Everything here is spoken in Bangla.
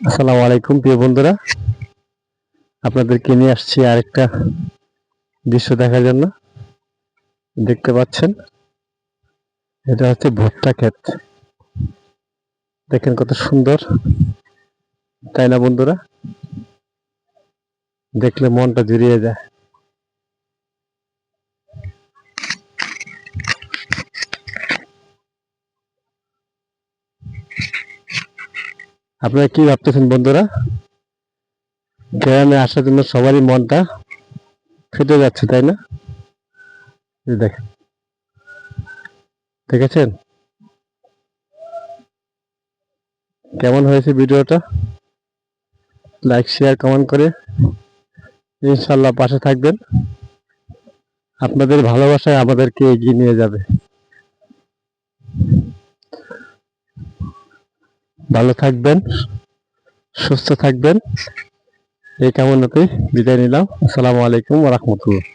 আসসালামু আলাইকুম প্রিয় বন্ধুরা, আপনাদেরকে নিয়ে আসছি আরেকটা দৃশ্য দেখার জন্য। দেখতে পাচ্ছেন, এটা হচ্ছে ভুট্টা ক্ষেত। দেখেন কত সুন্দর, তাই না বন্ধুরা? দেখলে মনটা জুড়িয়ে যায়। আপনারা কি ভাবতেছেন বন্ধুরা? গ্রামে আসার জন্য সবারই মনটা ফেটে যাচ্ছে, তাই না? দেখেন, দেখেছেন কেমন হয়েছে ভিডিওটা? লাইক শেয়ার কমেন্ট করে ইনশাল্লাহ পাশে থাকবেন। আপনাদের ভালোবাসায় আমাদেরকে এগিয়ে নিয়ে যাবে। ভালো থাকবেন, সুস্থ থাকবেন, এই কামনাতেই বিদায় নিলাম। আসসালামু আলাইকুম ওয়া রাহমাতুল্লাহ।